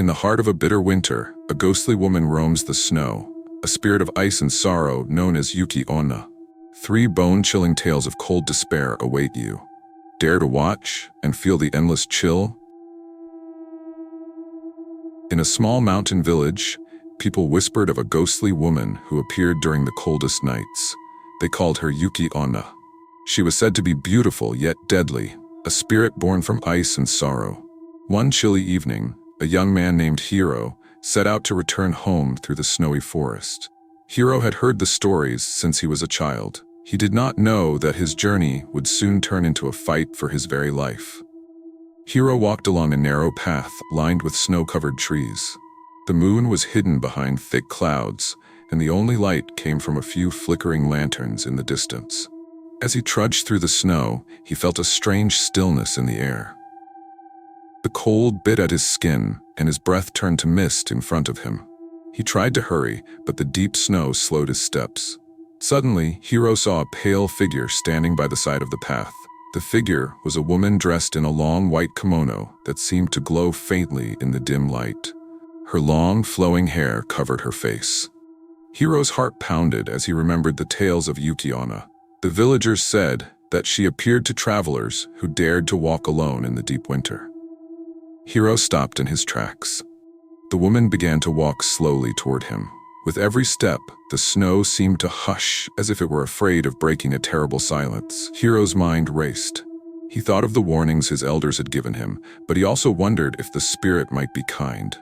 In the heart of a bitter winter, a ghostly woman roams the snow, a spirit of ice and sorrow known as Yuki Onna. 3 bone-chilling tales of cold despair await you. Dare to watch and feel the endless chill? In a small mountain village, people whispered of a ghostly woman who appeared during the coldest nights. They called her Yuki Onna. She was said to be beautiful yet deadly, a spirit born from ice and sorrow. One chilly evening, a young man named Hiro set out to return home through the snowy forest. Hiro had heard the stories since he was a child. He did not know that his journey would soon turn into a fight for his very life. Hiro walked along a narrow path lined with snow-covered trees. The moon was hidden behind thick clouds, and the only light came from a few flickering lanterns in the distance. As he trudged through the snow, he felt a strange stillness in the air. The cold bit at his skin, and his breath turned to mist in front of him. He tried to hurry, but the deep snow slowed his steps. Suddenly, Hiro saw a pale figure standing by the side of the path. The figure was a woman dressed in a long white kimono that seemed to glow faintly in the dim light. Her long, flowing hair covered her face. Hiro's heart pounded as he remembered the tales of Yuki Onna. The villagers said that she appeared to travelers who dared to walk alone in the deep winter. Hiro stopped in his tracks. The woman began to walk slowly toward him. With every step, the snow seemed to hush as if it were afraid of breaking a terrible silence. Hiro's mind raced. He thought of the warnings his elders had given him, but he also wondered if the spirit might be kind.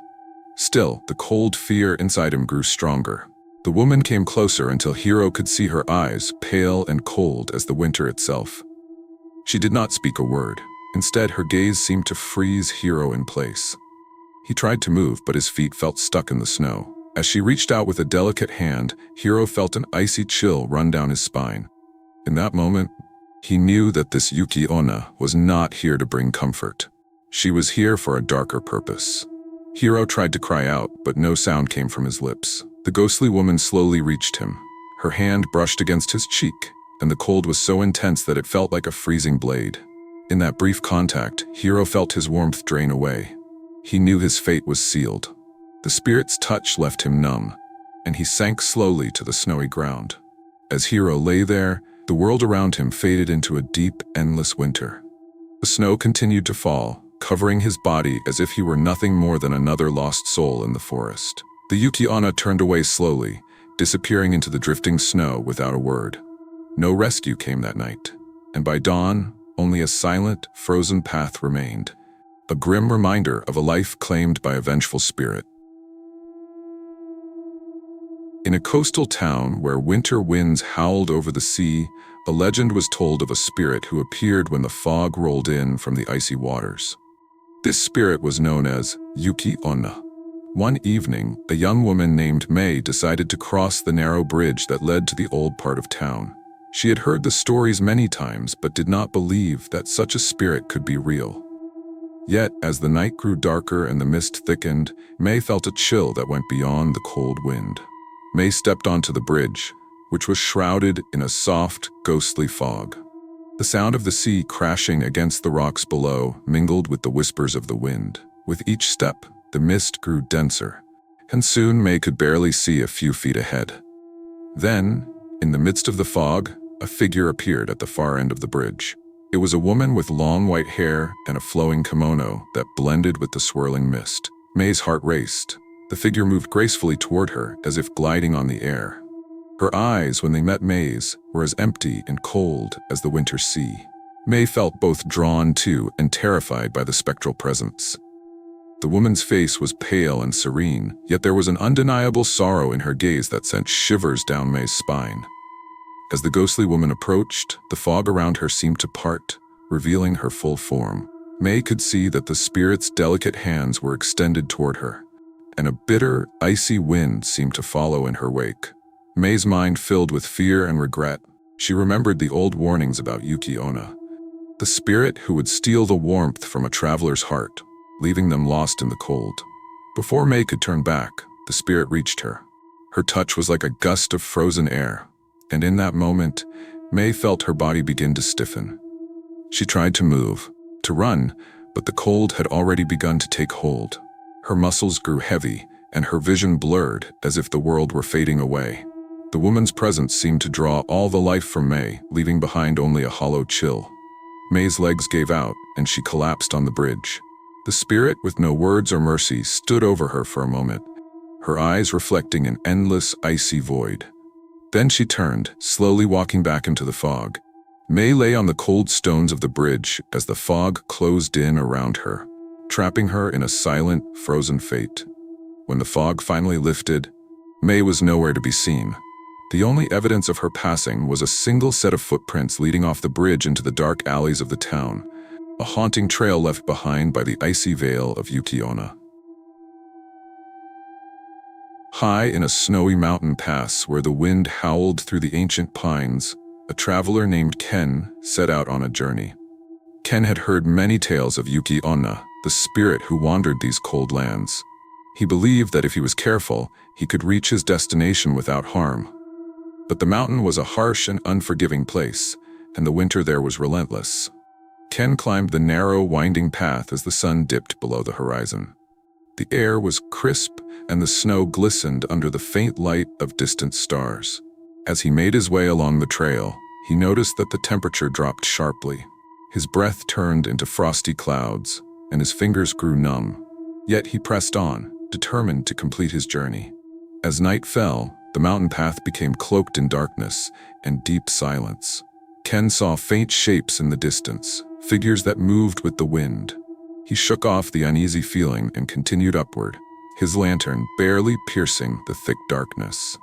Still, the cold fear inside him grew stronger. The woman came closer until Hiro could see her eyes, pale and cold as the winter itself. She did not speak a word. Instead, her gaze seemed to freeze Hiro in place. He tried to move, but his feet felt stuck in the snow. As she reached out with a delicate hand, Hiro felt an icy chill run down his spine. In that moment, he knew that this Yuki Onna was not here to bring comfort. She was here for a darker purpose. Hiro tried to cry out, but no sound came from his lips. The ghostly woman slowly reached him. Her hand brushed against his cheek, and the cold was so intense that it felt like a freezing blade. In that brief contact, Hiro felt his warmth drain away. He knew his fate was sealed. The spirit's touch left him numb, and he sank slowly to the snowy ground. As Hiro lay there, the world around him faded into a deep, endless winter. The snow continued to fall, covering his body as if he were nothing more than another lost soul in the forest. The Yuki Onna turned away slowly, disappearing into the drifting snow without a word. No rescue came that night, and by dawn, only a silent, frozen path remained, a grim reminder of a life claimed by a vengeful spirit. In a coastal town where winter winds howled over the sea, a legend was told of a spirit who appeared when the fog rolled in from the icy waters. This spirit was known as Yuki Onna. One evening, a young woman named May decided to cross the narrow bridge that led to the old part of town. She had heard the stories many times but did not believe that such a spirit could be real. Yet, as the night grew darker and the mist thickened, May felt a chill that went beyond the cold wind. May stepped onto the bridge, which was shrouded in a soft, ghostly fog. The sound of the sea crashing against the rocks below mingled with the whispers of the wind. With each step, the mist grew denser, and soon May could barely see a few feet ahead. Then, in the midst of the fog, a figure appeared at the far end of the bridge. It was a woman with long white hair and a flowing kimono that blended with the swirling mist. May's heart raced. The figure moved gracefully toward her, as if gliding on the air. Her eyes, when they met May's, were as empty and cold as the winter sea. May felt both drawn to and terrified by the spectral presence. The woman's face was pale and serene, yet there was an undeniable sorrow in her gaze that sent shivers down May's spine. As the ghostly woman approached, the fog around her seemed to part, revealing her full form. May could see that the spirit's delicate hands were extended toward her, and a bitter, icy wind seemed to follow in her wake. May's mind filled with fear and regret. She remembered the old warnings about Yuki Onna, the spirit who would steal the warmth from a traveler's heart, leaving them lost in the cold. Before May could turn back, the spirit reached her. Her touch was like a gust of frozen air, and in that moment, May felt her body begin to stiffen. She tried to move, to run, but the cold had already begun to take hold. Her muscles grew heavy, and her vision blurred, as if the world were fading away. The woman's presence seemed to draw all the life from May, leaving behind only a hollow chill. May's legs gave out, and she collapsed on the bridge. The spirit, with no words or mercy, stood over her for a moment, her eyes reflecting an endless, icy void. Then she turned, slowly walking back into the fog. May lay on the cold stones of the bridge as the fog closed in around her, trapping her in a silent, frozen fate. When the fog finally lifted, May was nowhere to be seen. The only evidence of her passing was a single set of footprints leading off the bridge into the dark alleys of the town, a haunting trail left behind by the icy veil of Yuki Onna. High in a snowy mountain pass where the wind howled through the ancient pines, a traveler named Ken set out on a journey. Ken had heard many tales of Yuki Onna, the spirit who wandered these cold lands. He believed that if he was careful, he could reach his destination without harm. But the mountain was a harsh and unforgiving place, and the winter there was relentless. Ken climbed the narrow, winding path as the sun dipped below the horizon. The air was crisp, and the snow glistened under the faint light of distant stars. As he made his way along the trail, he noticed that the temperature dropped sharply. His breath turned into frosty clouds, and his fingers grew numb. Yet he pressed on, determined to complete his journey. As night fell, the mountain path became cloaked in darkness and deep silence. Ken saw faint shapes in the distance, figures that moved with the wind. He shook off the uneasy feeling and continued upward, his lantern barely piercing the thick darkness.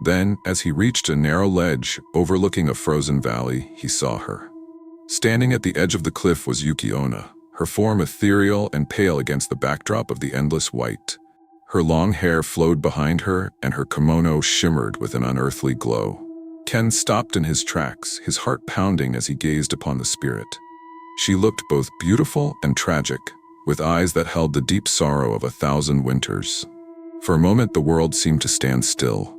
Then, as he reached a narrow ledge overlooking a frozen valley, he saw her. Standing at the edge of the cliff was Yuki Onna, her form ethereal and pale against the backdrop of the endless white. Her long hair flowed behind her, and her kimono shimmered with an unearthly glow. Ken stopped in his tracks, his heart pounding as he gazed upon the spirit. She looked both beautiful and tragic, with eyes that held the deep sorrow of 1,000 winters. For a moment, the world seemed to stand still.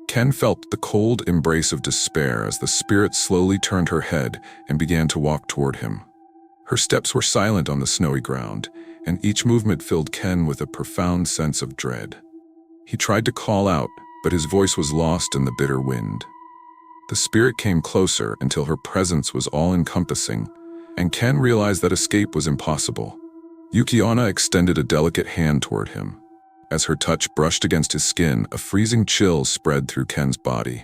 Ken felt the cold embrace of despair as the spirit slowly turned her head and began to walk toward him. Her steps were silent on the snowy ground, and each movement filled Ken with a profound sense of dread. He tried to call out, but his voice was lost in the bitter wind. The spirit came closer until her presence was all-encompassing, and Ken realized that escape was impossible. Yuki Onna extended a delicate hand toward him. As her touch brushed against his skin, a freezing chill spread through Ken's body.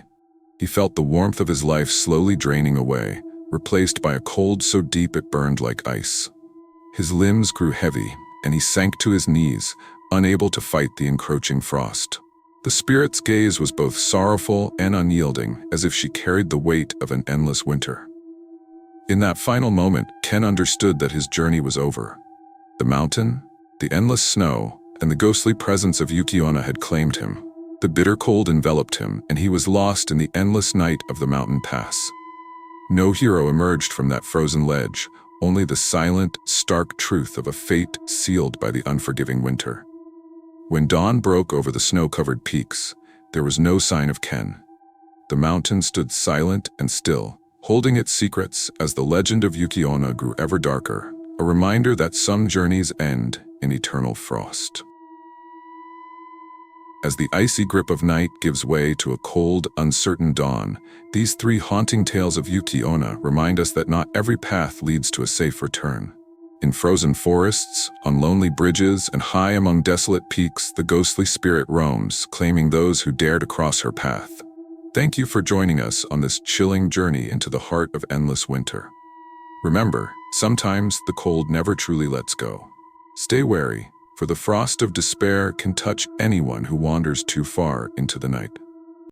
He felt the warmth of his life slowly draining away, replaced by a cold so deep it burned like ice. His limbs grew heavy, and he sank to his knees, unable to fight the encroaching frost. The spirit's gaze was both sorrowful and unyielding, as if she carried the weight of an endless winter. In that final moment, Ken understood that his journey was over. The mountain, the endless snow, and the ghostly presence of Yuki Onna had claimed him. The bitter cold enveloped him, and he was lost in the endless night of the mountain pass. No hero emerged from that frozen ledge, only the silent, stark truth of a fate sealed by the unforgiving winter. When dawn broke over the snow-covered peaks, there was no sign of Ken. The mountain stood silent and still, holding its secrets as the legend of Yuki Onna grew ever darker, a reminder that some journeys end in eternal frost. As the icy grip of night gives way to a cold, uncertain dawn, these three haunting tales of Yuki Onna remind us that not every path leads to a safe return. In frozen forests, on lonely bridges, and high among desolate peaks, the ghostly spirit roams, claiming those who dare to cross her path. Thank you for joining us on this chilling journey into the heart of endless winter. Remember, sometimes the cold never truly lets go. Stay wary, for the frost of despair can touch anyone who wanders too far into the night.